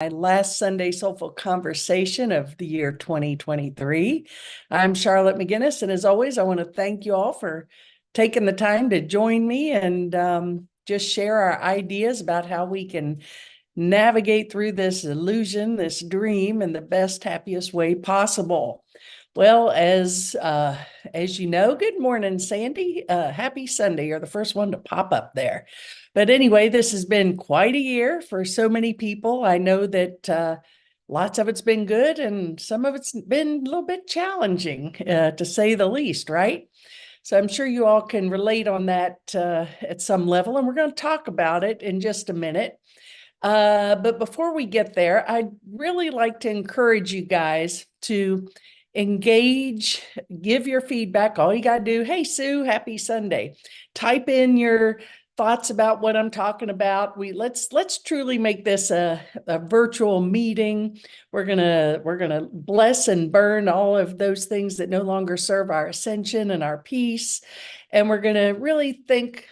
My last Sunday Soulful Conversation of the year 2023. I'm Charlotte McGinnis, and as always, I want to thank you all for taking the time to join me and just share our ideas about how we can navigate through this illusion, this dream, in the best, happiest way possible. Well, as you know, good morning, Sandy. Happy Sunday. You're the first one to pop up there. But anyway, this has been quite a year for so many people. I know that lots of it's been good and some of it's been a little bit challenging, to say the least, right? So I'm sure you all can relate on that at some level, and we're going to talk about it in just a minute. But before we get there, I'd really like to encourage you guys to engage, give your feedback. All you got to do, hey, Sue, happy Sunday. Type in your thoughts about what I'm talking about. Let's truly make this a virtual meeting. We're gonna bless and burn all of those things that no longer serve our ascension and our peace. And we're gonna really think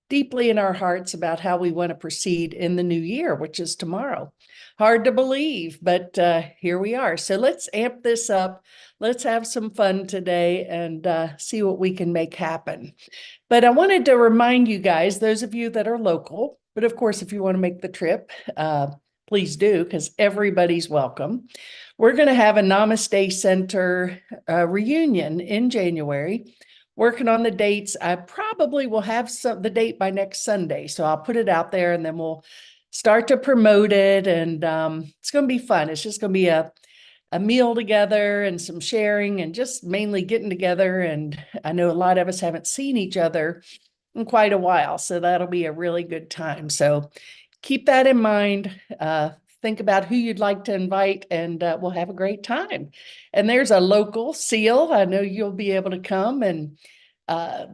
deeply in our hearts about how we want to proceed in the new year, which is tomorrow. Hard to believe, but here we are. So let's amp this up. Let's have some fun today and see what we can make happen. But I wanted to remind you guys, those of you that are local, but of course, if you want to make the trip, please do, because everybody's welcome. We're going to have a Namaste Center reunion in January. Working on the dates. I probably will have the date by next Sunday. So I'll put it out there and then we'll start to promote it. And it's going to be fun. It's just going to be a meal together and some sharing and just mainly getting together. And I know a lot of us haven't seen each other in quite a while. So that'll be a really good time. So keep that in mind. Think about who you'd like to invite, and we'll have a great time. And there's a local seal. I know you'll be able to come, and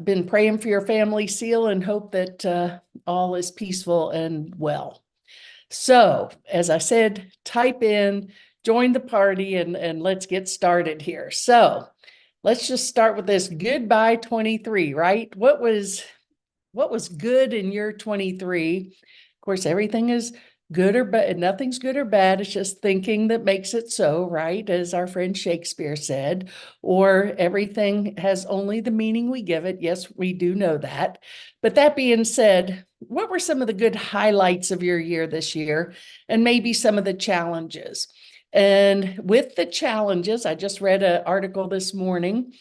been praying for your family, seal, and hope that all is peaceful and well. So, as I said, type in, join the party, and let's get started here. So, let's just start with this goodbye 23, right? What was good in year 23? Of course, everything is good or bad. Nothing's good or bad. It's just thinking that makes it so, right? As our friend Shakespeare said, or everything has only the meaning we give it. Yes, we do know that. But that being said, what were some of the good highlights of your year this year? And maybe some of the challenges. And with the challenges, I just read an article this morning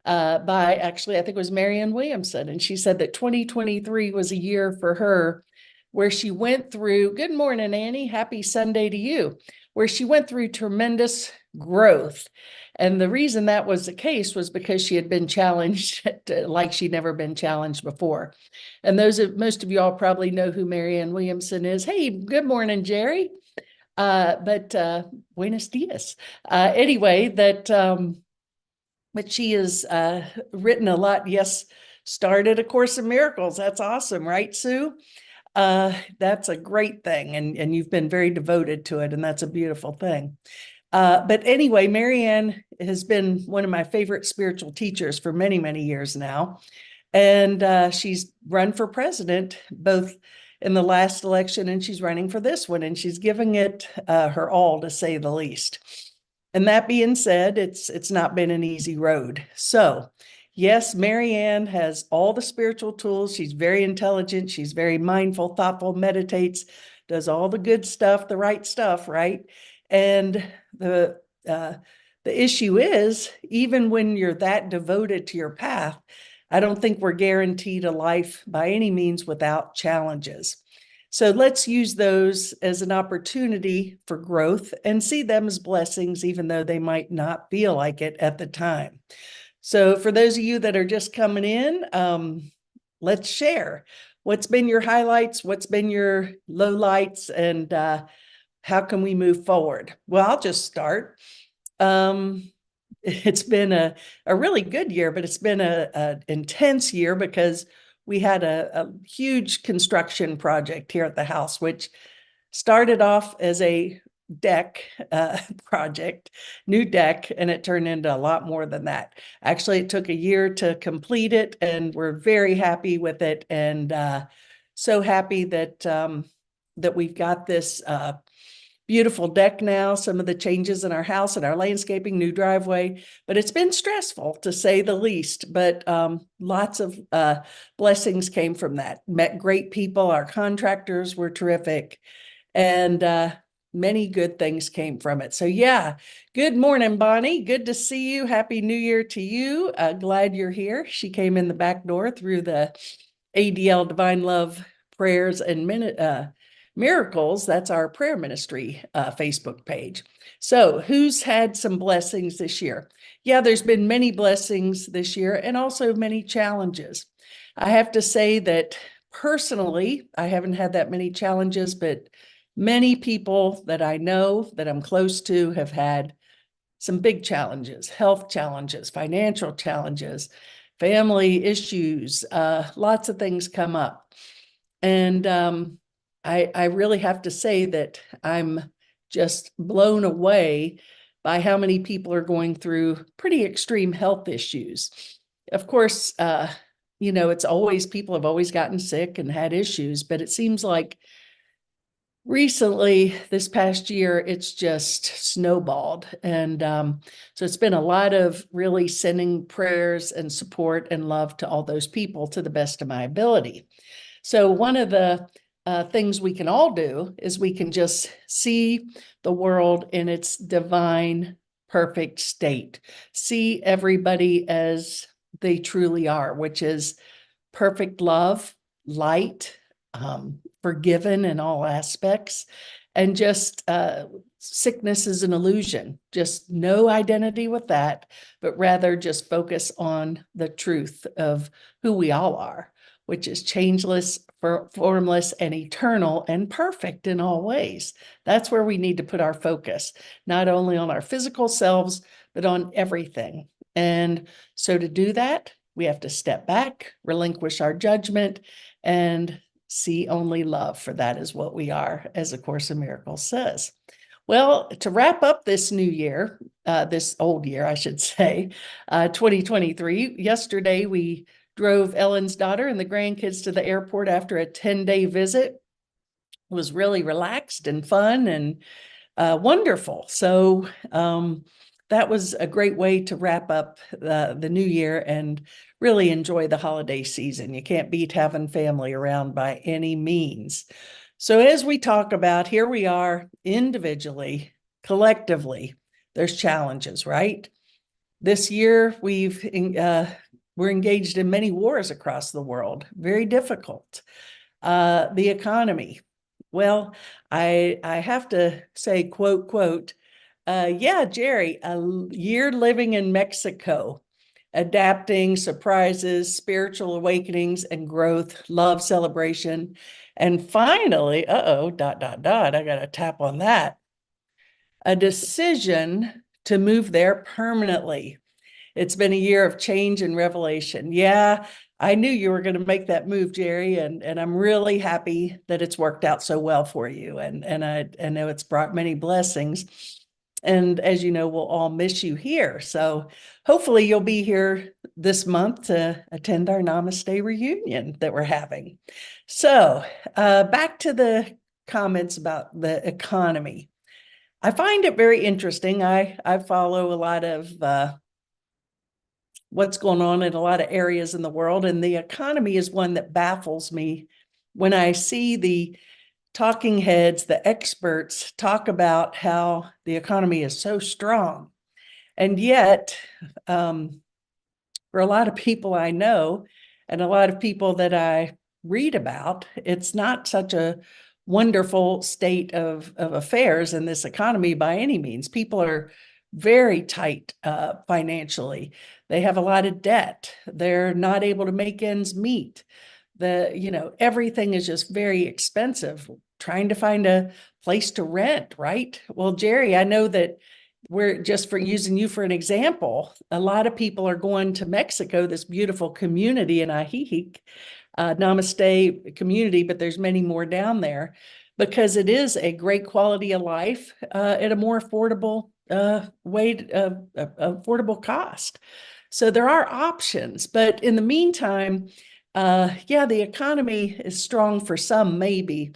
by actually, I think it was Marianne Williamson. And she said that 2023 was a year for her where she went through, good morning, Annie, happy Sunday to you, where she went through tremendous growth. And the reason that was the case was because she had been challenged like she'd never been challenged before. And most of you all probably know who Marianne Williamson is. Hey, good morning, Jerry. But buenos dias. Anyway, but she has written a lot. Yes, started A Course in Miracles. That's awesome, right, Sue? That's a great thing. And you've been very devoted to it. And that's a beautiful thing. But anyway, Marianne has been one of my favorite spiritual teachers for many, many years now. And she's run for president, both in the last election and she's running for this one. And she's giving it her all, to say the least. And that being said, it's not been an easy road. So yes, Marianne has all the spiritual tools. She's very intelligent. She's very mindful, thoughtful, meditates, does all the good stuff, the right stuff, right? And the issue is, even when you're that devoted to your path, I don't think we're guaranteed a life by any means without challenges. So let's use those as an opportunity for growth and see them as blessings, even though they might not feel like it at the time. So for those of you that are just coming in, let's share. What's been your highlights? What's been your lowlights? And how can we move forward? Well, I'll just start. It's been a really good year, but it's been an intense year because we had a huge construction project here at the house, which started off as a deck project, new deck, and it turned into a lot more than that. Actually, it took a year to complete it, and we're very happy with it, and so happy that that we've got this beautiful deck now, some of the changes in our house and our landscaping, new driveway, but it's been stressful to say the least. But lots of blessings came from that. Met great people. Our contractors were terrific, and many good things came from it. So yeah, good morning, Bonnie. Good to see you. Happy New Year to you. Glad you're here. She came in the back door through the ADL Divine Love Prayers and Miracles. That's our prayer ministry Facebook page. So who's had some blessings this year? Yeah, there's been many blessings this year and also many challenges. I have to say that personally, I haven't had that many challenges, but many people that I know that I'm close to have had some big challenges, health challenges, financial challenges, family issues, lots of things come up. And I really have to say that I'm just blown away by how many people are going through pretty extreme health issues. Of course, it's always, people have always gotten sick and had issues, but it seems like recently, this past year, it's just snowballed. And so it's been a lot of really sending prayers and support and love to all those people to the best of my ability. So one of the things we can all do is we can just see the world in its divine, perfect state. See everybody as they truly are, which is perfect love, light, forgiven in all aspects, and just sickness is an illusion. Just no identity with that, but rather just focus on the truth of who we all are, which is changeless, formless, and eternal, and perfect in all ways. That's where we need to put our focus, not only on our physical selves, but on everything. And so to do that, we have to step back, relinquish our judgment, and see only love, for that is what we are, as A Course in Miracles says. Well, to wrap up this new year, this old year, I should say, 2023, yesterday we drove Ellen's daughter and the grandkids to the airport after a 10-day visit. It was really relaxed and fun and wonderful. So that was a great way to wrap up the new year and really enjoy the holiday season. You can't beat having family around by any means. So as we talk about, here we are individually, collectively, there's challenges, right? This year we're engaged in many wars across the world, very difficult. The economy. Well, I have to say, quote, yeah, Jerry, a year living in Mexico, adapting, surprises, spiritual awakenings and growth, love, celebration. And finally, I got to tap on that, a decision to move there permanently. It's been a year of change and revelation. Yeah, I knew you were going to make that move, Jerry, and I'm really happy that it's worked out so well for you. And I know it's brought many blessings. And as you know, we'll all miss you here. So hopefully you'll be here this month to attend our Namaste reunion that we're having. So back to the comments about the economy. I find it very interesting. I follow a lot of what's going on in a lot of areas in the world, and the economy is one that baffles me when I see the talking heads, the experts talk about how the economy is so strong. And yet, for a lot of people I know and a lot of people that I read about, it's not such a wonderful state of affairs in this economy by any means. People are very tight financially. They have a lot of debt. They're not able to make ends meet. Everything is just very expensive. Trying to find a place to rent, right? Well, Jerry, I know that we're just for using you for an example. A lot of people are going to Mexico, this beautiful community in Ajijic, Namaste community, but there's many more down there because it is a great quality of life at a more affordable affordable cost. So there are options, but in the meantime, yeah, the economy is strong for some, maybe,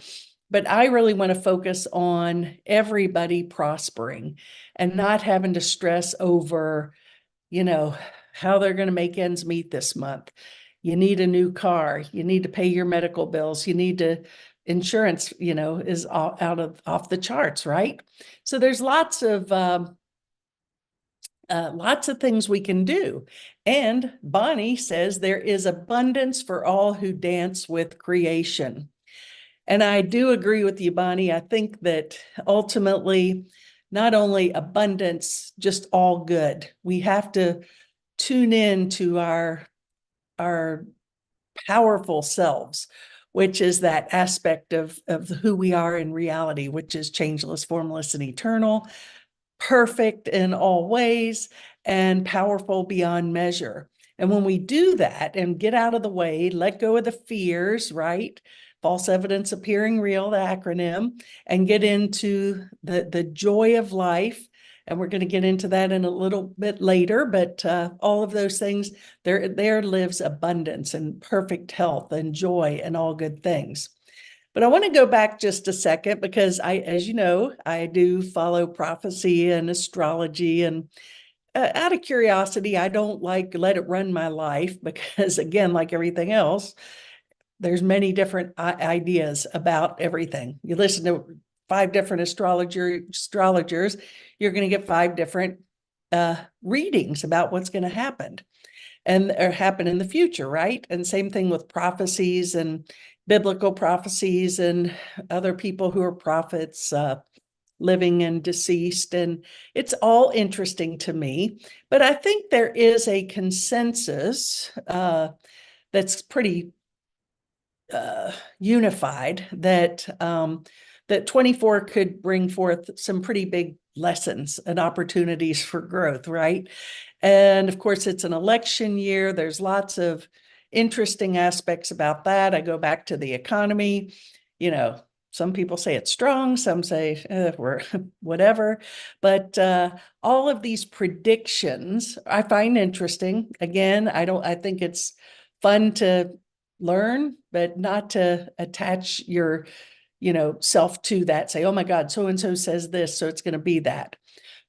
but I really want to focus on everybody prospering and not having to stress over, you know, how they're going to make ends meet this month. You need a new car. You need to pay your medical bills. You need to, insurance, is off the charts, right? So there's lots of things we can do. And Bonnie says there is abundance for all who dance with creation. And I do agree with you, Bonnie. I think that ultimately, not only abundance, just all good. We have to tune in to our powerful selves, which is that aspect of who we are in reality, which is changeless, formless, and eternal, perfect in all ways, and powerful beyond measure. And when we do that and get out of the way, let go of the fears, right? False evidence appearing real, the acronym, and get into the joy of life. And we're going to get into that in a little bit later, but all of those things, there lives abundance and perfect health and joy and all good things. But I want to go back just a second because as you know, I do follow prophecy and astrology, and out of curiosity, I don't let it run my life because, again, like everything else, there's many different ideas about everything. You listen to 5 different astrologers, you're going to get 5 different readings about what's going to happen or happen in the future, right? And same thing with prophecies and biblical prophecies and other people who are prophets, living and deceased. And it's all interesting to me. But I think there is a consensus that's pretty unified that 24 could bring forth some pretty big lessons and opportunities for growth, right? And of course, it's an election year. There's lots of interesting aspects about that. I go back to the economy. Some people say it's strong, some say we're whatever. But all of these predictions I find interesting. Again, I think it's fun to learn, but not to attach your self to that. Say, oh my God, so and so says this, so it's going to be that.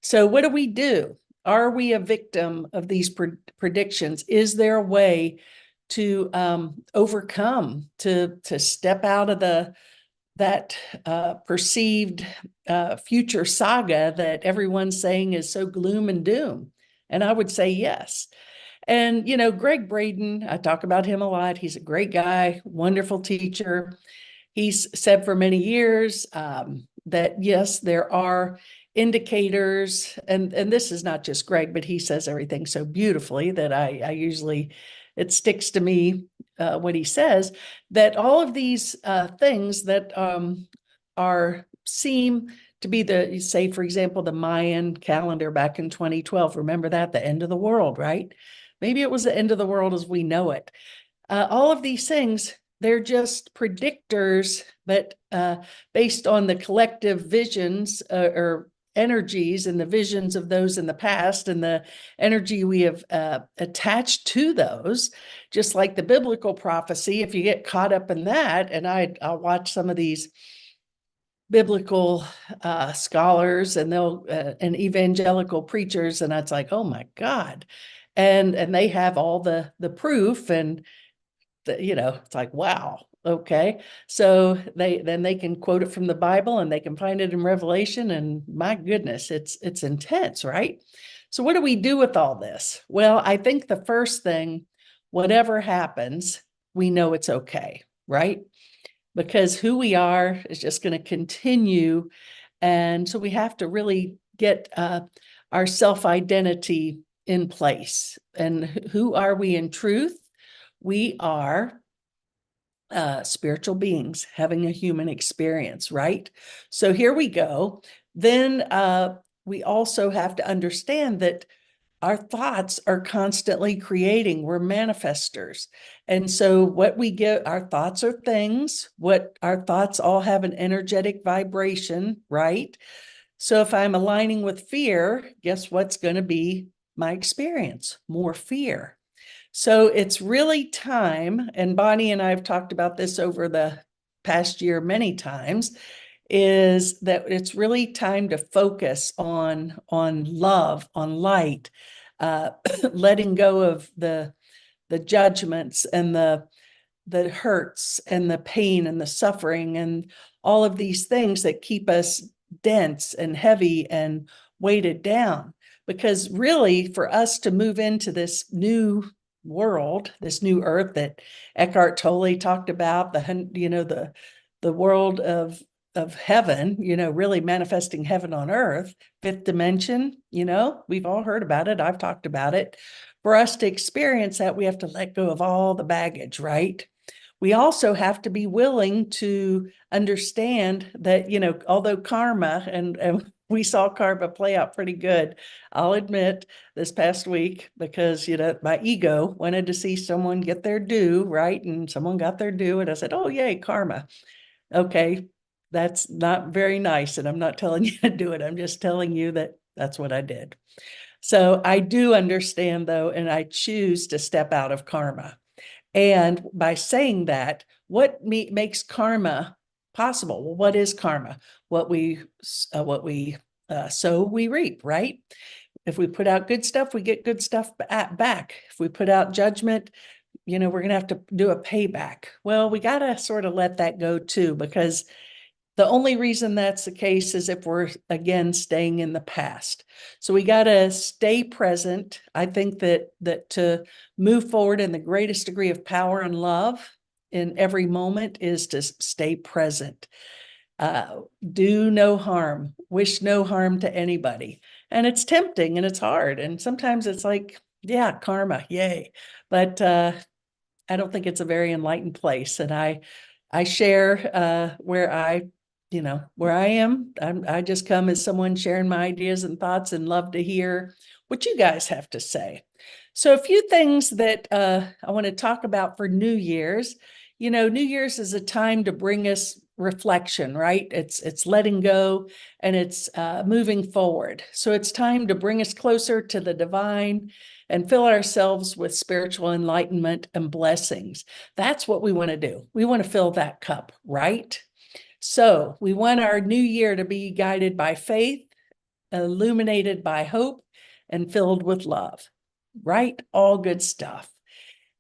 So what do we do? Are we a victim of these predictions? Is there a way to overcome, to step out of that perceived future saga that everyone's saying is so gloom and doom? And I would say yes. And, Greg Braden, I talk about him a lot. He's a great guy, wonderful teacher. He's said for many years that, yes, there are indicators, and this is not just Greg, but he says everything so beautifully that I usually, it sticks to me what he says, that all of these things that seem to be say, for example, the Mayan calendar back in 2012, remember that, the end of the world, right? Maybe it was the end of the world as we know it. All of these things, they're just predictors, but based on the collective visions or energies and the visions of those in the past and the energy we have attached to those, just like the biblical prophecy. If you get caught up in that, and I'll watch some of these biblical scholars and and evangelical preachers, and it's like, oh my God. And they have all the proof, and it's like, wow, okay. So they can quote it from the Bible, and they can find it in Revelation, and my goodness, it's intense, right? So what do we do with all this? Well, I think the first thing, whatever happens, we know it's okay, right? Because who we are is just going to continue. And so we have to really get our self-identity in place. And who are we in truth? We are spiritual beings having a human experience, right? So here we go. Then we also have to understand that our thoughts are constantly creating. We're manifestors. And so what we get, our thoughts are things. What our thoughts all have an energetic vibration, right? So if I'm aligning with fear, guess what's going to be my experience? More fear. So it's really time, and Bonnie and I have talked about this over the past year many times, is that it's really time to focus on love, on light, letting go of the judgments and the hurts and the pain and the suffering and all of these things that keep us dense and heavy and weighted down. Because really, for us to move into this new world, this new earth that Eckhart Tolle talked about, the world of heaven, really manifesting heaven on earth, fifth dimension, we've all heard about it. I've talked about it. For us to experience that, we have to let go of all the baggage, right? We also have to be willing to understand that, although karma, and we saw karma play out pretty good, I'll admit, this past week, because, my ego wanted to see someone get their due, right? And someone got their due, and I said, oh, yay, karma. Okay, that's not very nice. And I'm not telling you to do it. I'm just telling you that that's what I did. So I do understand, though, and I choose to step out of karma. And by saying that, what makes karma possible? Well, what is karma? What we sow, we reap, right? If we put out good stuff, we get good stuff back. If we put out judgment, we're going to have to do a payback. Well, we got to sort of let that go too, because the only reason that's the case is if we're, again, staying in the past. So we got to stay present. I think that to move forward in the greatest degree of power and love in every moment is to stay present. Do no harm, wish no harm to anybody. And it's tempting and it's hard. And sometimes it's like, yeah, karma, yay. But I don't think it's a very enlightened place. And I share where I am. I just come as someone sharing my ideas and thoughts and love to hear what you guys have to say. So a few things that I want to talk about for New Year's. New Year's is a time to bring us reflection, right? It's letting go and it's moving forward. So it's time to bring us closer to the divine and fill ourselves with spiritual enlightenment and blessings. That's what we want to do. We want to fill that cup, right? So we want our new year to be guided by faith, illuminated by hope, and filled with love, right? All good stuff.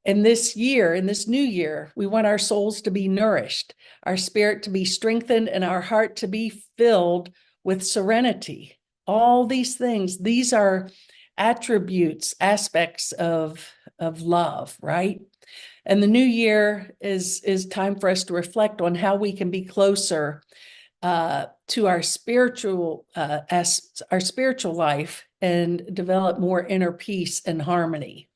In this new year, we want our souls to be nourished, our spirit to be strengthened, and our heart to be filled with serenity. All these things, these are attributes, aspects of love, right? And the new year is time for us to reflect on how we can be closer to our spiritual life and develop more inner peace and harmony.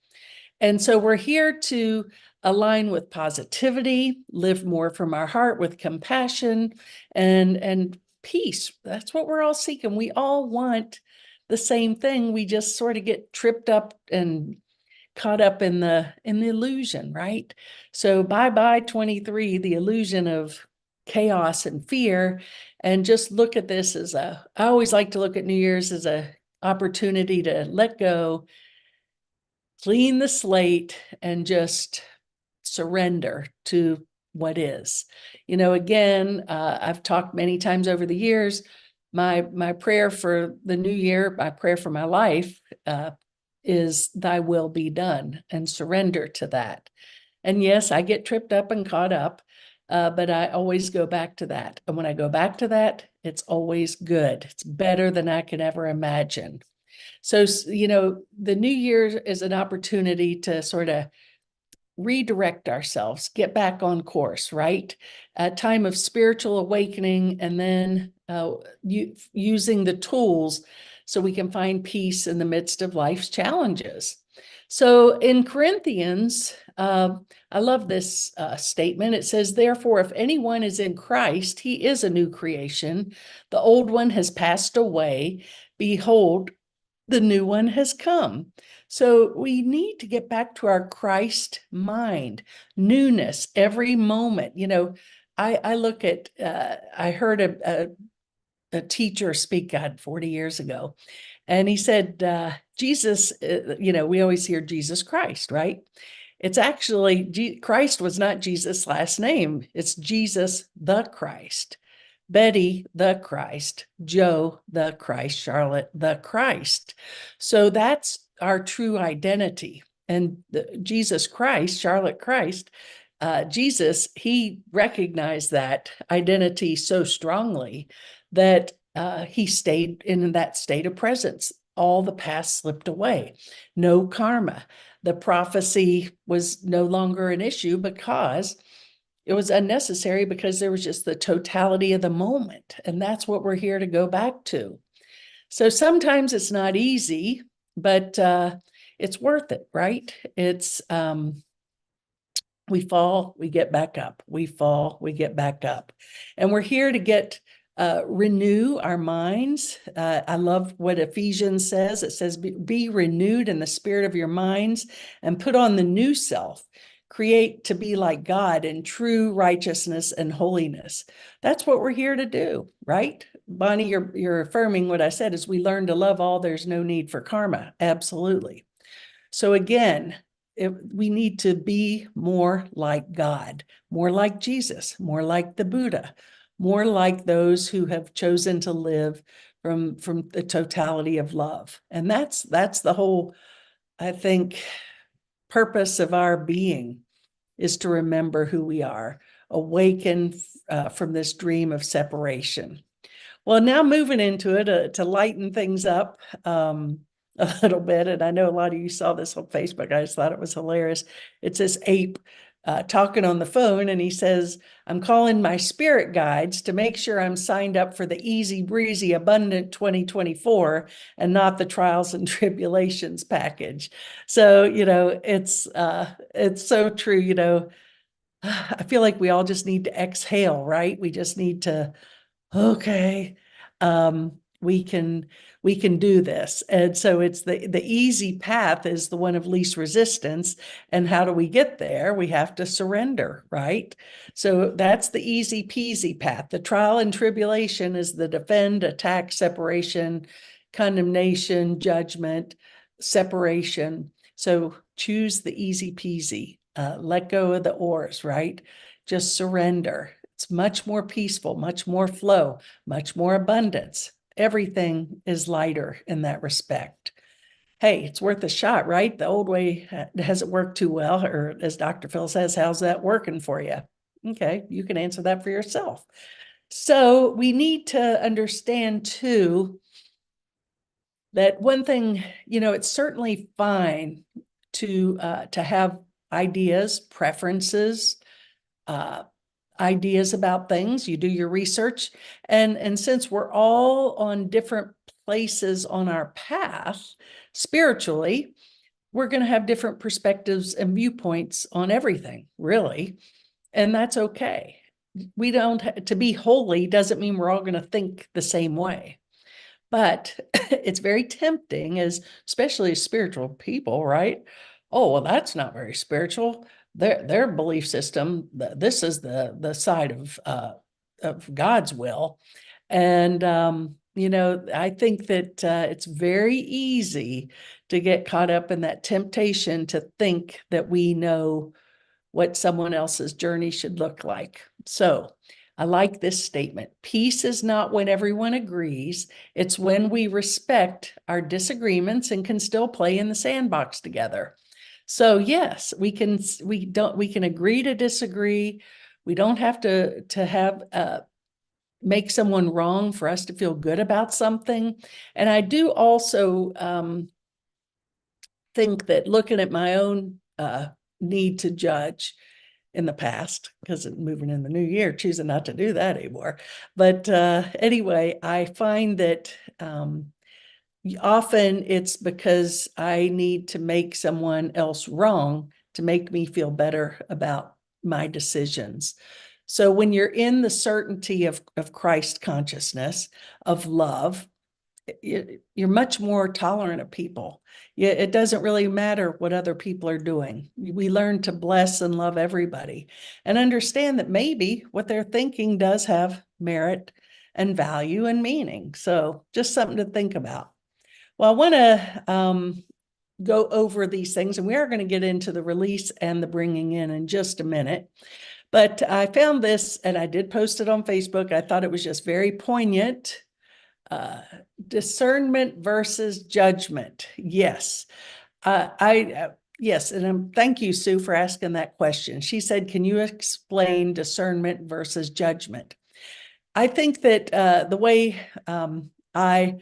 And so we're here to align with positivity, live more from our heart with compassion and peace. That's what we're all seeking. We all want the same thing. We just sort of get tripped up and caught up in the illusion, right? So bye 23, the illusion of chaos and fear, and just look at this as I always like to look at New Year's as a opportunity to let go, clean the slate, and just surrender to what is. Again, I've talked many times over the years, my prayer for the new year, my prayer for my life is thy will be done, and surrender to that. And yes, I get tripped up and caught up, but I always go back to that. And when I go back to that, it's always good. It's better than I could ever imagine. So, the new year is an opportunity to sort of redirect ourselves, get back on course, right? A time of spiritual awakening, and then using the tools so we can find peace in the midst of life's challenges. So in Corinthians, I love this statement. It says, therefore, if anyone is in Christ, he is a new creation. The old one has passed away. Behold, the new one has come. So we need to get back to our Christ mind, newness every moment. I look at, I heard a teacher speak, God, 40 years ago, and he said, Jesus, we always hear Jesus Christ, right? It's actually, Christ was not Jesus' last name. It's Jesus the Christ. Betty the Christ, Joe the Christ, Charlotte the Christ. So that's our true identity. And Jesus Christ, Charlotte Christ, Jesus, he recognized that identity so strongly that he stayed in that state of presence. All the past slipped away. No karma. The prophecy was no longer an issue because it was unnecessary, because there was just the totality of the moment. And that's what we're here to go back to. So sometimes it's not easy, but it's worth it, right? It's we fall, we get back up. We fall, we get back up. And we're here to renew our minds. I love what Ephesians says. It says, be renewed in the spirit of your minds and put on the new self. Create to be like God in true righteousness and holiness. That's what we're here to do, right? Bonnie, you're affirming what I said. As we learn to love all, there's no need for karma. Absolutely. So again, we need to be more like God, more like Jesus, more like the Buddha, more like those who have chosen to live from the totality of love. And that's the whole, I think, purpose of our being, is to remember who we are, awaken from this dream of separation. Well, now moving into it to lighten things up a little bit, and I know a lot of you saw this on Facebook. I just thought it was hilarious. It's this ape talking on the phone, and he says, I'm calling my spirit guides to make sure I'm signed up for the easy breezy abundant 2024 and not the trials and tribulations package. So, it's so true. I feel like we all just need to exhale, right? We just need to, okay, we can do this. And so it's the easy path is the one of least resistance. And how do we get there? We have to surrender, right? So that's the easy peasy path. The trial and tribulation is the defend, attack, separation, condemnation, judgment, separation. So choose the easy peasy. Let go of the oars, right? Just surrender. It's much more peaceful, much more flow, much more abundance. Everything is lighter in that respect. Hey, it's worth a shot, right? The old way hasn't worked too well, or as Dr. Phil says, how's that working for you? Okay, you can answer that for yourself. So we need to understand too that one thing, it's certainly fine to have ideas, preferences, ideas about things. You do your research, and since we're all on different places on our path spiritually, we're going to have different perspectives and viewpoints on everything, really, and that's okay. We don't, to be holy doesn't mean we're all going to think the same way. But it's very tempting, especially as spiritual people, right? Oh, well, that's not very spiritual. Their belief system, this is the side of God's will. And I think that it's very easy to get caught up in that temptation to think that we know what someone else's journey should look like. So I like this statement. Peace is not when everyone agrees. It's when we respect our disagreements and can still play in the sandbox together. So yes, we can agree to disagree. We don't have to have make someone wrong for us to feel good about something. And I do also think that looking at my own need to judge in the past, because moving in the new year, choosing not to do that anymore. But anyway, I find that often it's because I need to make someone else wrong to make me feel better about my decisions. So when you're in the certainty of Christ consciousness, of love, you're much more tolerant of people. It doesn't really matter what other people are doing. We learn to bless and love everybody and understand that maybe what they're thinking does have merit and value and meaning. So just something to think about. Well, I want to go over these things, and we are going to get into the release and the bringing in just a minute. But I found this, and I did post it on Facebook. I thought it was just very poignant. Discernment versus judgment. Yes. Yes, and thank you, Sue, for asking that question. She said, can you explain discernment versus judgment? I think that the way I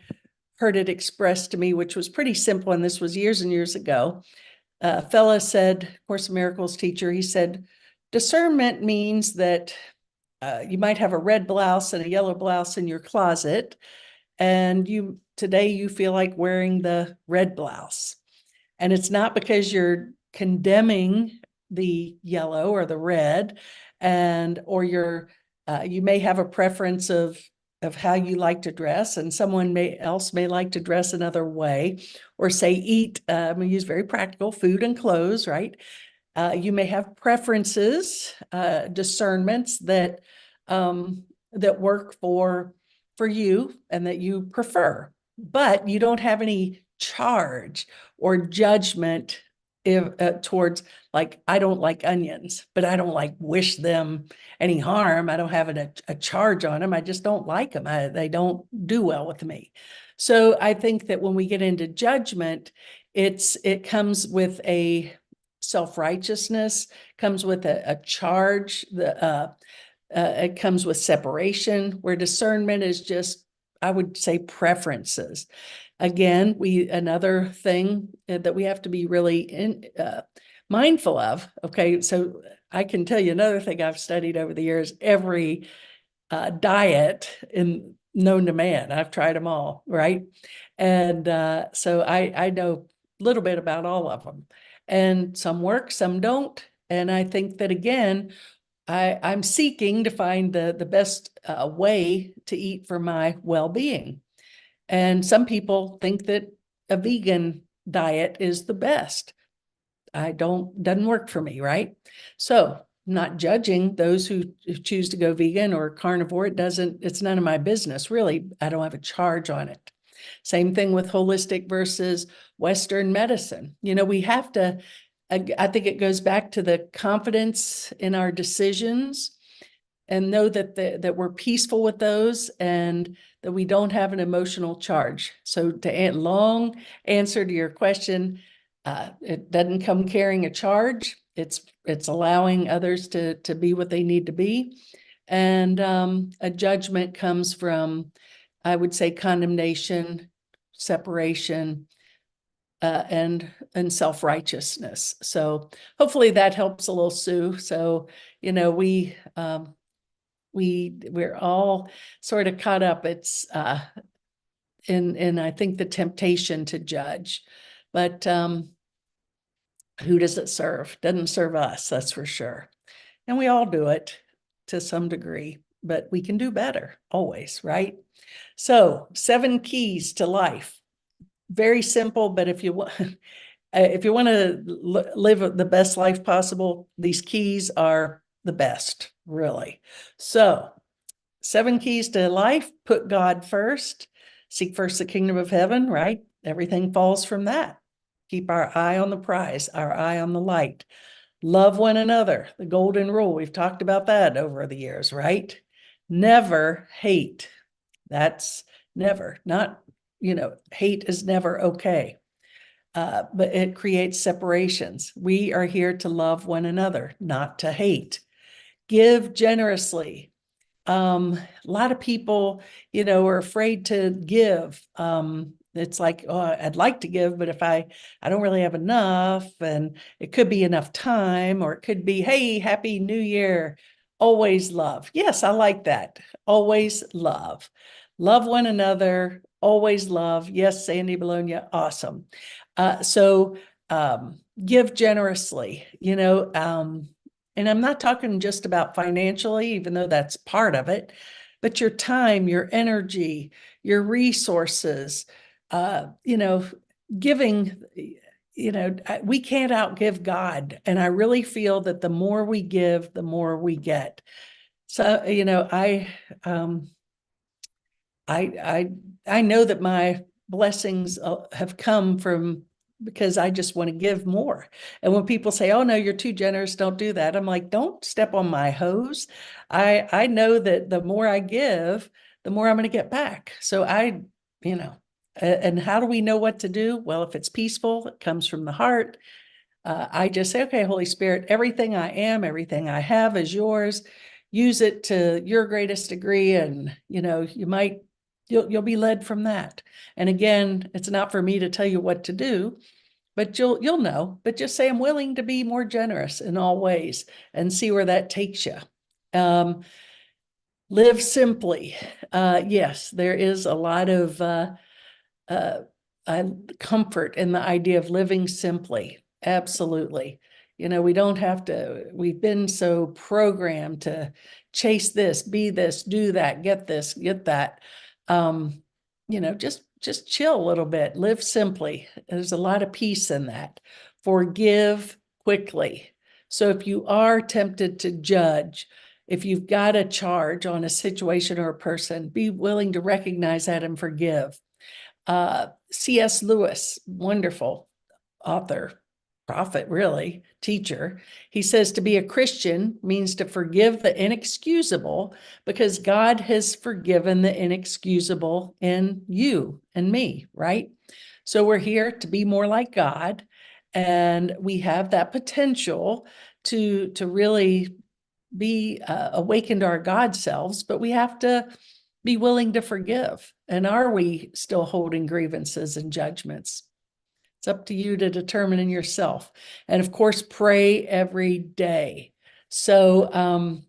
heard it expressed to me, which was pretty simple, and this was years and years ago, a fella said, Course in Miracles teacher, he said, discernment means that you might have a red blouse and a yellow blouse in your closet, and today you feel like wearing the red blouse. And it's not because you're condemning the yellow or the red, or you may have a preference of how you like to dress, and someone else may like to dress another way, or say eat. We use very practical food and clothes, right? You may have preferences, discernments that work for you and that you prefer, but you don't have any charge or judgment towards, like, I don't like onions, but I don't like wish them any harm. I don't have a charge on them. I just don't like them. They don't do well with me. So I think that when we get into judgment, it comes with a self-righteousness, comes with a charge, it comes with separation, where discernment is just, I would say, preferences. Again, another thing that we have to be really mindful of. Okay, so I can tell you another thing I've studied over the years. Every diet known to man, I've tried them all, right? And so I know a little bit about all of them, and some work, some don't. And I think that, again, I'm seeking to find the best way to eat for my well-being. And some people think that a vegan diet is the best. Doesn't work for me, right? So I'm not judging those who choose to go vegan or carnivore. It's none of my business, really. I don't have a charge on it. Same thing with holistic versus Western medicine. We have to, I think it goes back to the confidence in our decisions, and know that we're peaceful with those, and that we don't have an emotional charge. So to long answer to your question, it doesn't come carrying a charge. It's allowing others to be what they need to be. And a judgment comes from, I would say, condemnation, separation, and self-righteousness. So hopefully that helps a little, Sue. So, we're all sort of caught up. It's in I think the temptation to judge, but who does it serve? Doesn't serve us, that's for sure. And we all do it to some degree, but we can do better always, right? So 7 keys to life. Very simple, but if you want to live the best life possible, these keys are the best, really. So 7 keys to life: put God first, seek first the kingdom of heaven, right? Everything falls from that. Keep our eye on the prize, our eye on the light. Love one another, the golden rule. We've talked about that over the years, right? Never hate. That's never, not, hate is never okay. But it creates separations. We are here to love one another, not to hate. Give generously. A lot of people, are afraid to give. It's like, oh, I'd like to give, but if I don't really have enough, and it could be enough time, or it could be, hey, Happy New Year. Always love. Yes, I like that. Always love. Love one another. Always love. Yes, Sandy Bologna. Awesome. So give generously, and I'm not talking just about financially, even though that's part of it, but your time, your energy, your resources, giving, we can't outgive God. And I really feel that the more we give, the more we get. So, I know that my blessings have come from because I just want to give more. And when people say, "Oh no, you're too generous, don't do that," I'm like, "Don't step on my hose." I know that the more I give, the more I'm going to get back. So you know, and how do we know what to do? Well, if it's peaceful, it comes from the heart. I just say, "Okay, Holy Spirit, everything I am, everything I have is yours. Use it to your greatest degree." And, you'll be led from that. And again, it's not for me to tell you what to do, but you'll know. But just say, "I'm willing to be more generous in all ways," and see where that takes you. Live simply. Yes, there is a lot of uh, comfort in the idea of living simply. Absolutely. We don't have to, we've been so programmed to chase this, be this, do that, get this, get that. Just chill a little bit, live simply. There's a lot of peace in that. Forgive quickly. So if you are tempted to judge, if you've got a charge on a situation or a person, be willing to recognize that and forgive. C.S. Lewis, wonderful author, prophet, really, teacher. He says to be a Christian means to forgive the inexcusable because God has forgiven the inexcusable in you and me, right? So we're here to be more like God, and we have that potential to really be awakened to our God selves, but we have to be willing to forgive. And are we still holding grievances and judgments? It's up to you to determine in yourself. And of course, pray every day. So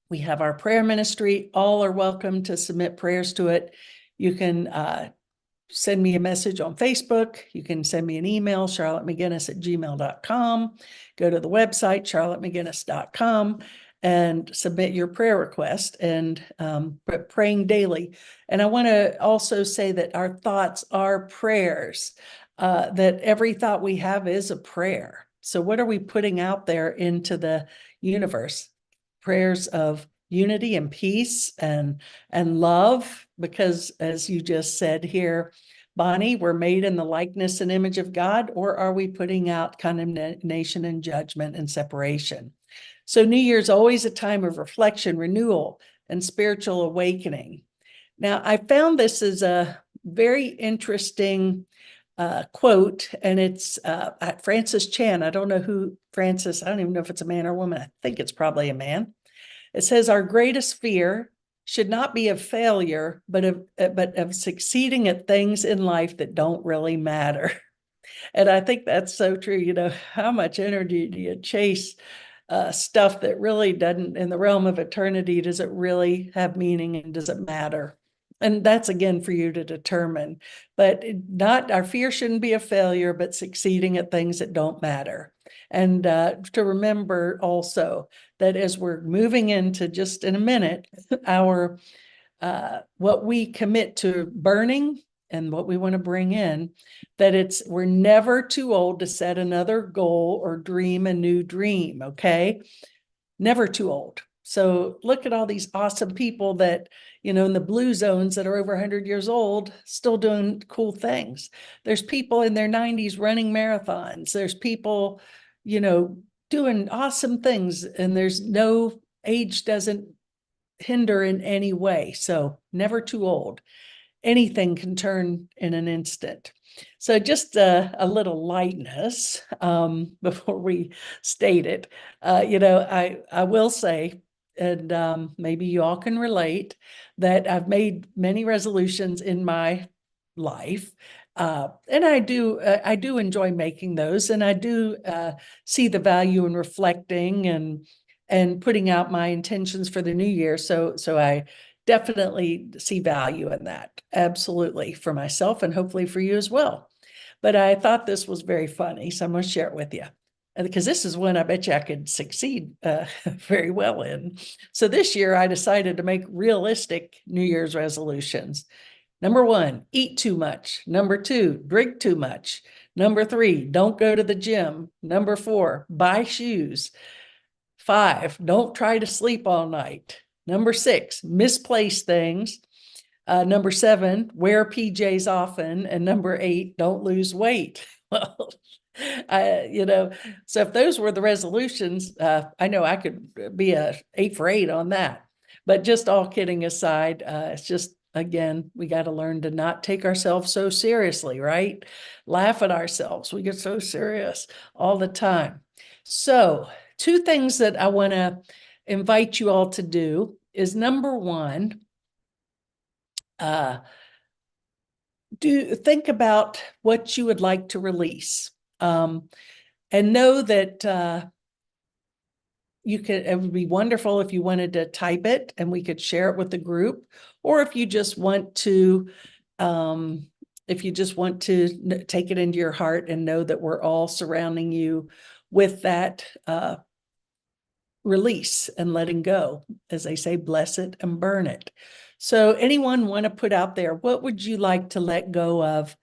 we have our prayer ministry. All are welcome to submit prayers to it. You can send me a message on Facebook. You can send me an email, charlottemcginnis@gmail.com. Go to the website, charlottemcginnis.com, and submit your prayer request, and praying daily. And I want to also say that our thoughts are prayers, that every thought we have is a prayer. So what are we putting out there into the universe? Prayers of unity and peace and love, because as you just said here, Bonnie, we're made in the likeness and image of God, or are we putting out condemnation and judgment and separation? So New Year's always a time of reflection, renewal, and spiritual awakening. Now, I found this as a very interesting quote, and it's Francis Chan. I don't know who Francis, I don't even know if it's a man or woman. I think it's probably a man. It says, "Our greatest fear should not be of failure, but of succeeding at things in life that don't really matter." And I think that's so true. How much energy do you chase stuff that really doesn't, in the realm of eternity, does it really have meaning and does it matter? And that's again for you to determine. But not, our fear shouldn't be a failure, but succeeding at things that don't matter. And to remember also that as we're moving into, just in a minute, our what we commit to burning and what we want to bring in, that we're never too old to set another goal or dream a new dream. Okay, never too old. So look at all these awesome people that, in the blue zones, that are over 100 years old, still doing cool things. There's people in their 90s running marathons. There's people, doing awesome things, and there's no age doesn't hinder in any way. So never too old. Anything can turn in an instant. So just a little lightness before we state it. I will say, and maybe you all can relate, that I've made many resolutions in my life. And I do enjoy making those, and I do see the value in reflecting and putting out my intentions for the new year. So I definitely see value in that. Absolutely, for myself and hopefully for you as well. But I thought this was very funny, so I'm going to share it with you. Because this is one I bet you I could succeed very well in. So this year I decided to make realistic New Year's resolutions. Number 1, eat too much. Number 2, drink too much. Number 3, don't go to the gym. Number 4, buy shoes. 5, don't try to sleep all night. Number 6, misplace things. Number 7, wear PJs often. And number 8, don't lose weight. Well, so if those were the resolutions, I know I could be a 8 for 8 on that. But just all kidding aside, it's just, again, we got to learn to not take ourselves so seriously, right? Laugh at ourselves. We get so serious all the time. So, two things that I want to invite you all to do is number one, think about what you would like to release. And know that it would be wonderful if you wanted to type it and we could share it with the group, or if you just want to take it into your heart and know that we're all surrounding you with that release and letting go. As they say, bless it and burn it. So anyone want to put out there, what would you like to let go of?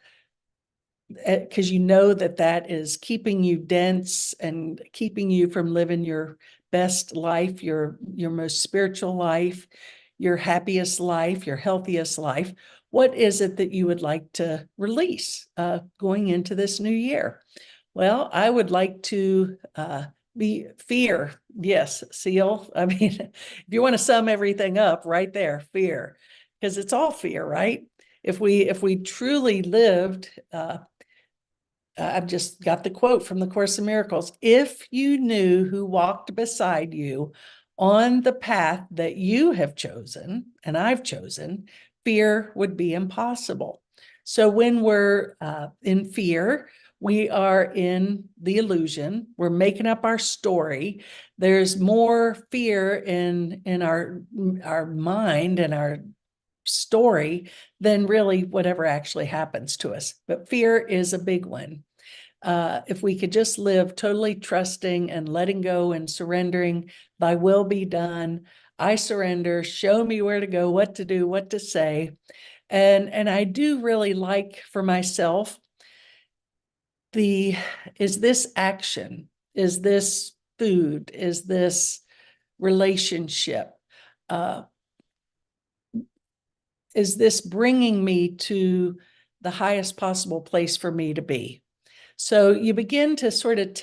Because you know that is keeping you dense and keeping you from living your best life, your most spiritual life, your happiest life, your healthiest life. What is it that you would like to release going into this new year? Well, I would like to be fear. Yes, Seal. I mean, if you want to sum everything up right there, fear, because it's all fear, right? If we truly lived, I've just got the quote from the Course in Miracles. If you knew who walked beside you on the path that you have chosen and I've chosen, fear would be impossible. So when we're in fear, we are in the illusion. We're making up our story. There's more fear in our mind and our story than really whatever actually happens to us. But fear is a big one. If we could just live totally trusting and letting go and surrendering, thy will be done. I surrender, show me where to go, what to do, what to say. And I do really like for myself, is this action? Is this food? Is this relationship? Is this bringing me to the highest possible place for me to be? So you begin to sort of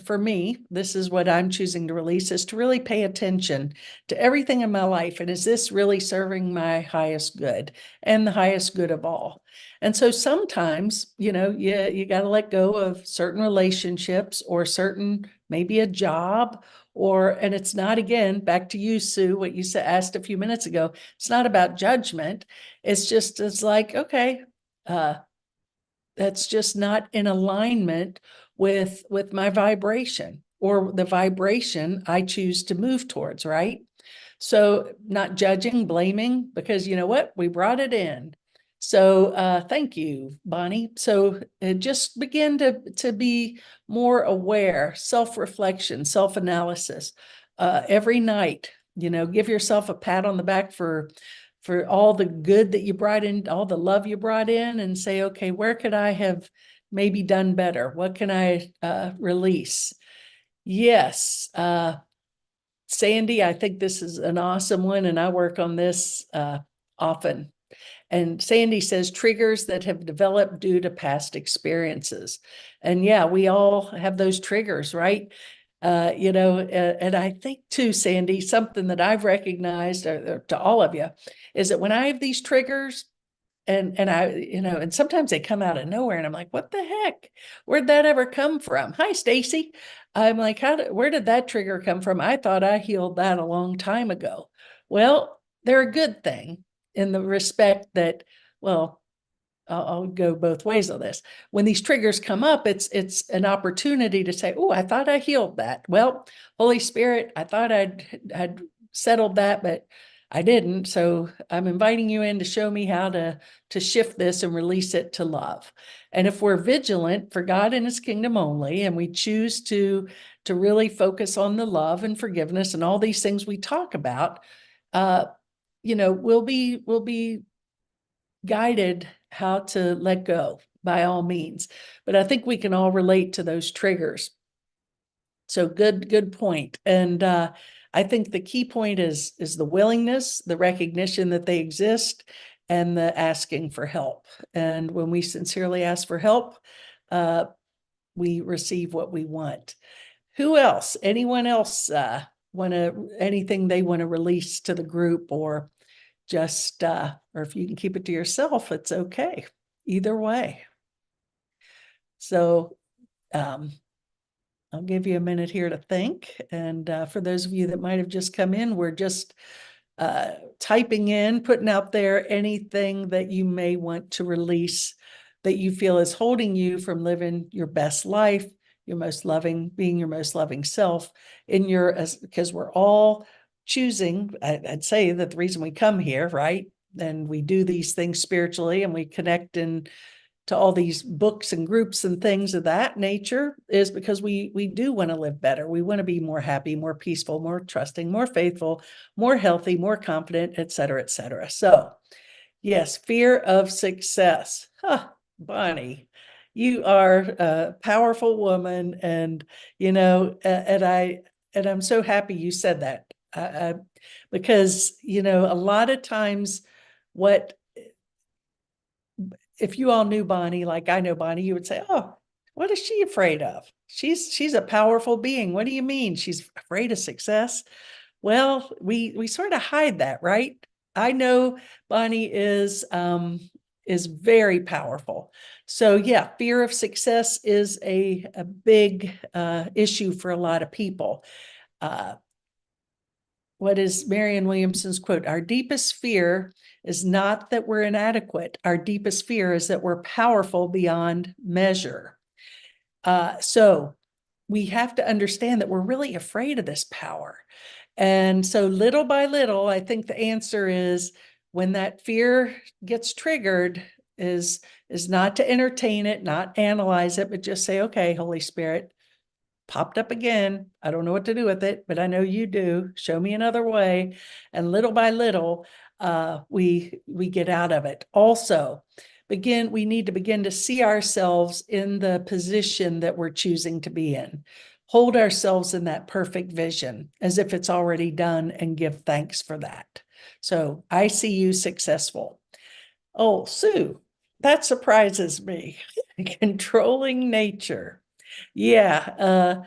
for me, this is what I'm choosing to release, is to really pay attention to everything in my life. And is this really serving my highest good and the highest good of all? And so sometimes, you got to let go of certain relationships or maybe a job, and it's not, again, back to you, Sue, what you asked a few minutes ago. It's not about judgment. It's like, okay, that's just not in alignment with my vibration or the vibration I choose to move towards, right? So not judging, blaming, because you know what? We brought it in. So thank you, Bonnie. So just begin to be more aware, self-reflection, self-analysis every night. Give yourself a pat on the back for all the good that you brought in, all the love you brought in, and say, okay, where could I have maybe done better? What can I release? Yes. Sandy, I think this is an awesome one, and I work on this often. And Sandy says triggers that have developed due to past experiences. And yeah, we all have those triggers, right? And I think too, Sandy, something that I've recognized to all of you is that when I have these triggers, and sometimes they come out of nowhere, and I'm like, what the heck? Where'd that ever come from? Hi, Stacy. I'm like, where did that trigger come from? I thought I healed that a long time ago. Well, they're a good thing in the respect that, well, I'll go both ways on this. When these triggers come up, it's an opportunity to say, oh, I thought I healed that. Well, Holy Spirit, I thought I'd settled that, but I didn't. So I'm inviting you in to show me how to shift this and release it to love. And if we're vigilant for God and his kingdom only, and we choose to really focus on the love and forgiveness and all these things we talk about, we'll be guided how to let go by all means. But I think we can all relate to those triggers. So good point. And I think the key point is the willingness, the recognition that they exist, and the asking for help. And when we sincerely ask for help, we receive what we want. Who else? Anyone else want to, anything they want to release to the group, or just, or if you can keep it to yourself, it's okay. Either way. So I'll give you a minute here to think. And for those of you that might have just come in, we're just typing in, putting out there anything that you may want to release that you feel is holding you from living your best life, your most loving, being your most loving self in your, because we're all choosing, I'd say that the reason we come here, right? And we do these things spiritually and we connect in to all these books and groups and things of that nature is because we do want to live better. We want to be more happy, more peaceful, more trusting, more faithful, more healthy, more confident, et cetera, et cetera. So yes, fear of success. Huh, Bonnie, you are a powerful woman, and and I'm so happy you said that, because a lot of times, what if you all knew Bonnie like I know Bonnie, you would say, "Oh, what is she afraid of? She's a powerful being. What do you mean she's afraid of success?" Well, we sort of hide that, right? I know Bonnie is very powerful. So yeah, fear of success is a big issue for a lot of people. Uh, what is Marianne Williamson's quote? Our deepest fear is not that we're inadequate. Our deepest fear is that we're powerful beyond measure. So we have to understand that we're really afraid of this power. And so little by little, I think the answer is, when that fear gets triggered, is not to entertain it, not analyze it, but just say, okay, Holy Spirit, popped up again. I don't know what to do with it, but I know you do. Show me another way. And little by little, we get out of it. Also, we need to begin to see ourselves in the position that we're choosing to be in. Hold ourselves in that perfect vision as if it's already done, and give thanks for that. So I see you successful. Oh, Sue, that surprises me. Controlling nature. Yeah,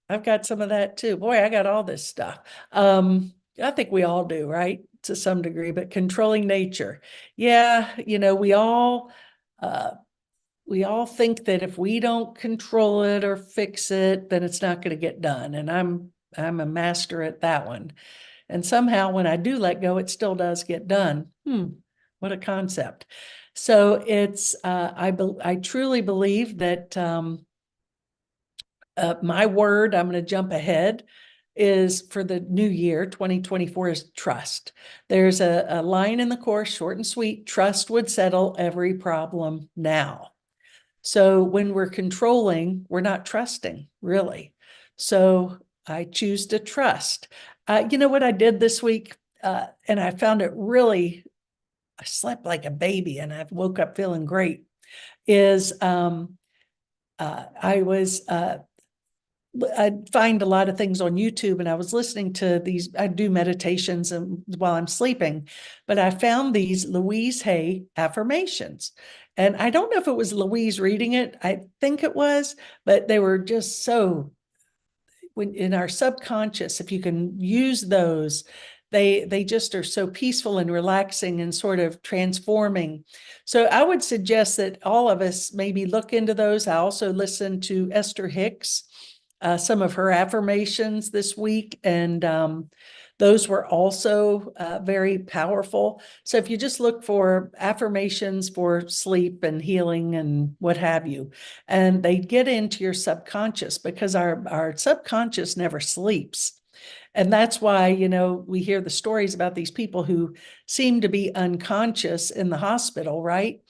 I've got some of that too. Boy, I got all this stuff. I think we all do, right? To some degree, but controlling nature. Yeah, we all think that if we don't control it or fix it, then it's not going to get done. And I'm a master at that one. And somehow when I do let go, it still does get done. What a concept. So it's I truly believe that my word, I'm going to jump ahead, is for the new year, 2024, is trust. There's a line in the course, short and sweet: trust would settle every problem now. So when we're controlling, we're not trusting, really. So I choose to trust. You know what I did this week? And I found it really, I slept like a baby and I woke up feeling great, is I find a lot of things on YouTube, and I was listening to these. I do meditations while I'm sleeping, but I found these Louise Hay affirmations. And I don't know if it was Louise reading it. I think it was, but they were just so, when in our subconscious, if you can use those, they just are so peaceful and relaxing and sort of transforming. So I would suggest that all of us maybe look into those. I also listened to Esther Hicks, some of her affirmations this week, and those were also very powerful. So if you just look for affirmations for sleep and healing and what have you, and they get into your subconscious, because our subconscious never sleeps. And that's why, we hear the stories about these people who seem to be unconscious in the hospital, right?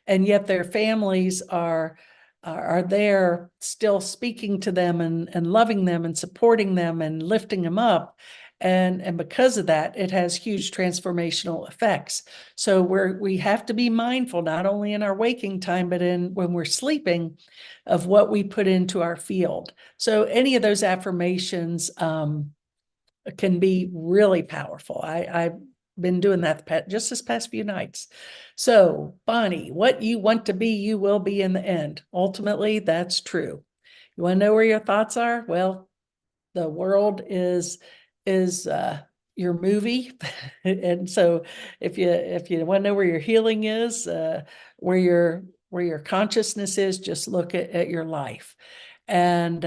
And yet their families are there still speaking to them and loving them and supporting them and lifting them up. And because of that, it has huge transformational effects. So we have to be mindful, not only in our waking time, but when we're sleeping, of what we put into our field. So any of those affirmations can be really powerful. I've been doing that just this past few nights. So, Bonnie, what you want to be, you will be in the end. Ultimately, that's true. You want to know where your thoughts are? Well, the world is your movie. And so if you want to know where your healing is, where your consciousness is, just look at your life. And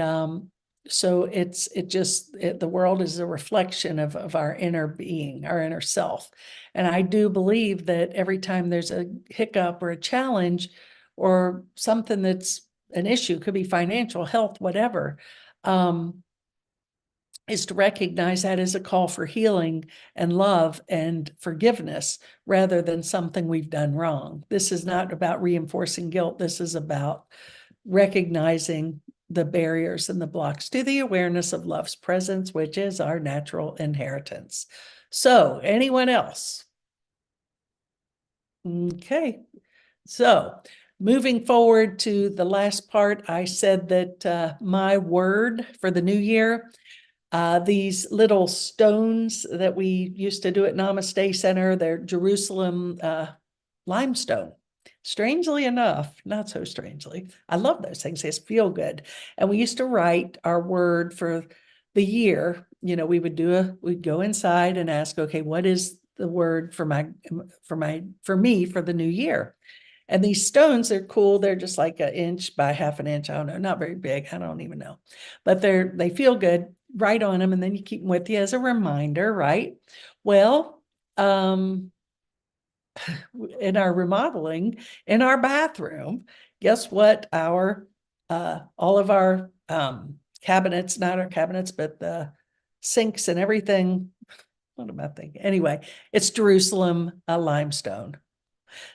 so the world is a reflection of our inner being, our inner self. And I do believe that every time there's a hiccup or a challenge or something that's an issue, could be financial, health, whatever, is to recognize that as a call for healing and love and forgiveness rather than something we've done wrong. This is not about reinforcing guilt. This is about recognizing the barriers and the blocks to the awareness of love's presence, which is our natural inheritance. So, anyone else? Okay. So, moving forward to the last part, I said that my word for the new year, these little stones that we used to do at Namaste Center, they're Jerusalem limestone. Strangely enough, not so strangely, I love those things. They feel good. And we used to write our word for the year. You know, we'd go inside and ask, okay, what is the word for me for the new year? And these stones are cool. They're just like 1 inch by 1/2 inch. I don't know, not very big. I don't even know, but they feel good. Write on them, and then you keep them with you as a reminder, right? Well, in our remodeling, in our bathroom, guess what? All of our cabinets, not our cabinets, but the sinks and everything. What am I thinking? Anyway, it's Jerusalem limestone.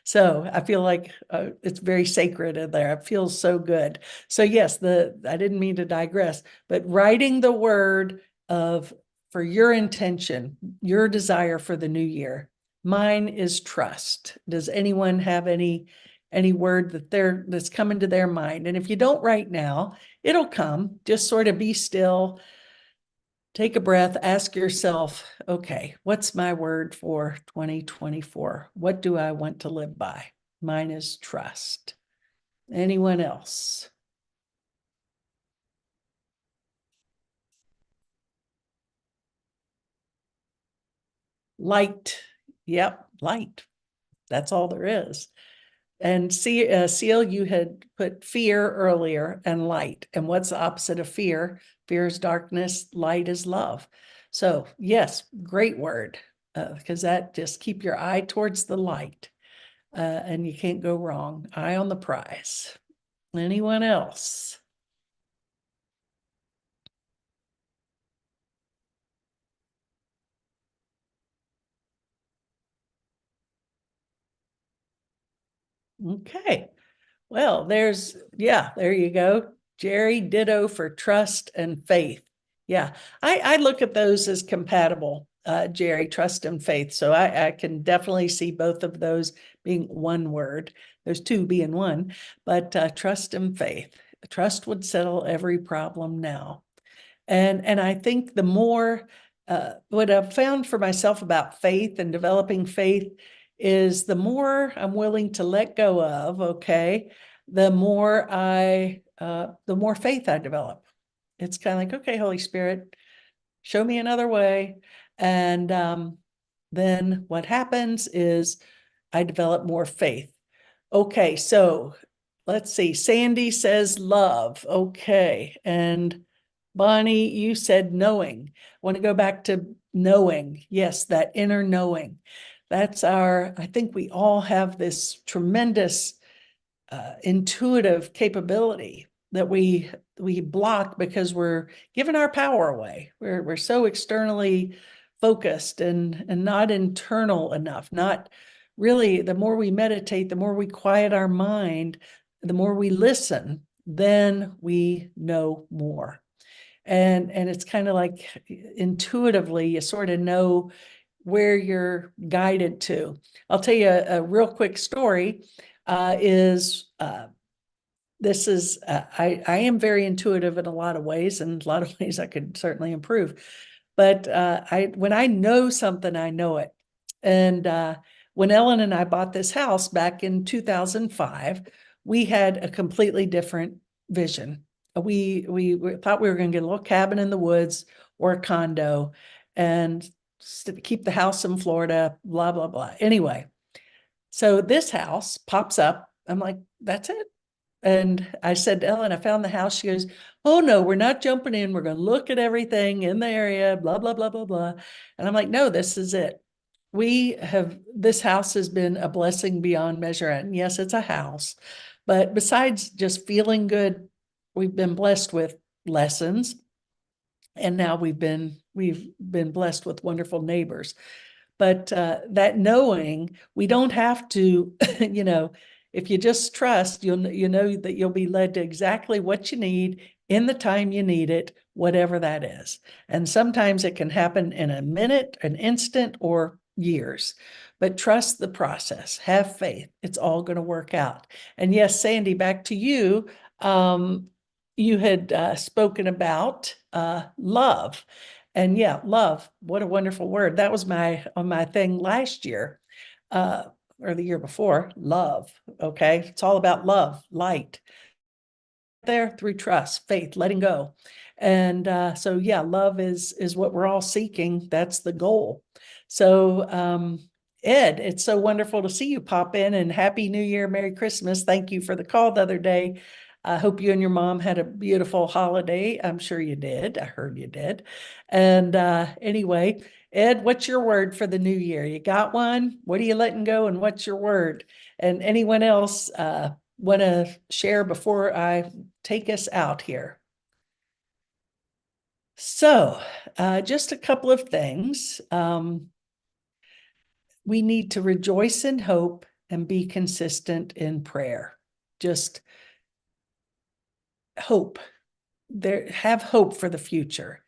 So I feel like it's very sacred in there. It feels so good. So yes, I didn't mean to digress, but writing the word for your intention, your desire for the new year. Mine is trust. Does anyone have any word that's coming to their mind? And if you don't right now, it'll come. Just sort of be still. Take a breath, ask yourself, okay, what's my word for 2024? What do I want to live by? Mine is trust. Anyone else? Light. Yep, light. That's all there is. And Seal, you had put fear earlier and light. And what's the opposite of fear? Fear is darkness, light is love. So yes, great word, because that just keep your eye towards the light, and you can't go wrong. Eye on the prize. Anyone else? Okay. Well, there you go. Jerry, ditto for trust and faith. Yeah, I look at those as compatible, Jerry, trust and faith. So I can definitely see both of those being one word. There's two being one, but trust and faith. Trust would settle every problem now. And I think the more, what I've found for myself about faith and developing faith is the more I'm willing to let go of, okay, the more the more faith I develop. It's kind of like, okay, Holy Spirit, show me another way. And then what happens is I develop more faith. Okay, so let's see. Sandy says love. Okay. And Bonnie, you said knowing. I want to go back to knowing. Yes, that inner knowing. I think we all have this tremendous intuitive capability that we block because we're giving our power away. We're so externally focused and not internal enough. Not really. The more we meditate, the more we quiet our mind, the more we listen, then we know more. And it's kind of like intuitively, you sort of know where you're guided to. I'll tell you a real quick story. This is I am very intuitive in a lot of ways, and a lot of ways I could certainly improve. But when I know something, I know it. And when Ellen and I bought this house back in 2005, we had a completely different vision. we thought we were going to get a little cabin in the woods or a condo and keep the house in Florida, blah, blah, blah. Anyway, so this house pops up. I'm like, that's it. And I said to Ellen, I found the house. She goes, oh no, we're not jumping in. We're going to look at everything in the area, blah, blah, blah, blah, blah. And I'm like, no, this is it. This house has been a blessing beyond measure. And yes, it's a house, but besides just feeling good, we've been blessed with lessons. And now we've been blessed with wonderful neighbors. But that knowing, we don't have to, if you just trust, you know that you'll be led to exactly what you need in the time you need it, whatever that is. And sometimes it can happen in a minute, an instant, or years. But trust the process. Have faith. It's all going to work out. And yes, Sandy, back to you. You had spoken about love. And yeah, love, what a wonderful word. That was on my thing last year, or the year before, love. Okay. It's all about love, light there through trust, faith, letting go. And so yeah, love is what we're all seeking. That's the goal. So Ed, it's so wonderful to see you pop in, and Happy New Year, Merry Christmas. Thank you for the call the other day. I hope you and your mom had a beautiful holiday. I'm sure you did. I heard you did. And anyway, Ed, what's your word for the new year? You got one? What are you letting go, and what's your word? And anyone else want to share before I take us out here? So just a couple of things. We need to rejoice in hope and be consistent in prayer. Just hope. Have hope for the future.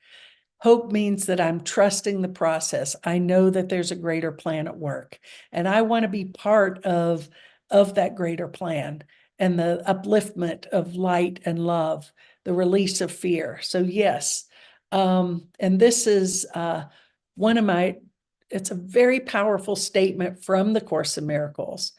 Hope means that I'm trusting the process. I know that there's a greater plan at work, and I want to be part of that greater plan and the upliftment of light and love, the release of fear. So yes, and this is it's a very powerful statement from the Course in Miracles.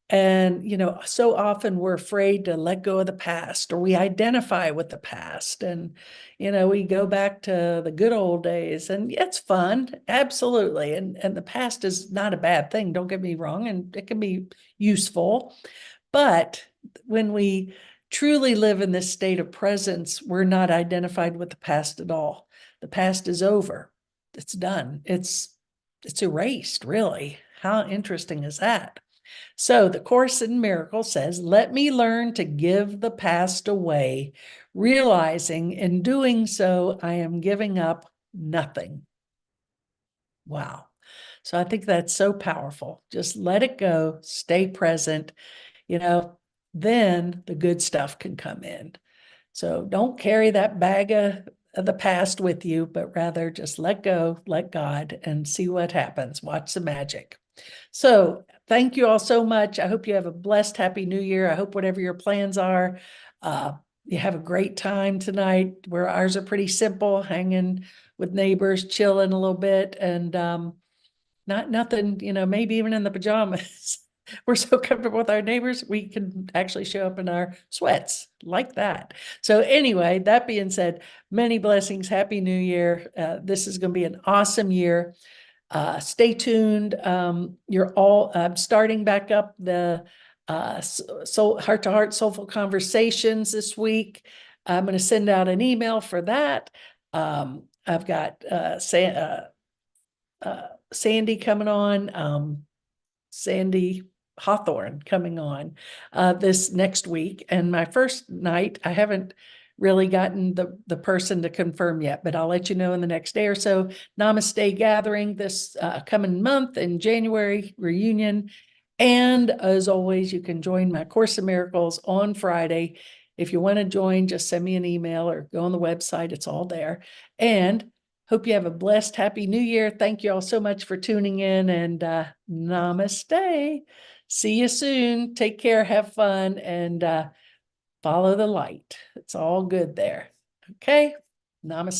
And, so often we're afraid to let go of the past, or we identify with the past. And, we go back to the good old days, and it's fun. Absolutely. And the past is not a bad thing. Don't get me wrong. And it can be useful. But when we truly live in this state of presence, we're not identified with the past at all. The past is over. It's done. It's erased, really. How interesting is that? So the Course in Miracles says, let me learn to give the past away, realizing in doing so, I am giving up nothing. Wow. So I think that's so powerful. Just let it go, stay present, then the good stuff can come in. So don't carry that bag of the past with you, but rather just let go, let God, and see what happens. Watch the magic. So thank you all so much. I hope you have a blessed, happy new year. I hope whatever your plans are, you have a great time tonight. Where ours are pretty simple, hanging with neighbors, chilling a little bit, and nothing, maybe even in the pajamas. We're so comfortable with our neighbors, we can actually show up in our sweats like that. So anyway, that being said, many blessings. Happy New Year. This is going to be an awesome year. Stay tuned. You're all starting back up the heart to heart soulful conversations this week. I'm going to send out an email for that. I've got Sandy coming on, Sandy Hawthorne coming on this next week. And my first night, I haven't really gotten the person to confirm yet, but I'll let you know in the next day or so. Namaste gathering this coming month in January, reunion. And as always, you can join my Course in Miracles on Friday. If you want to join, just send me an email or go on the website. It's all there. And hope you have a blessed, happy new year. Thank you all so much for tuning in, and namaste. See you soon. Take care, have fun, and follow the light. It's all good there. Okay. Namaste.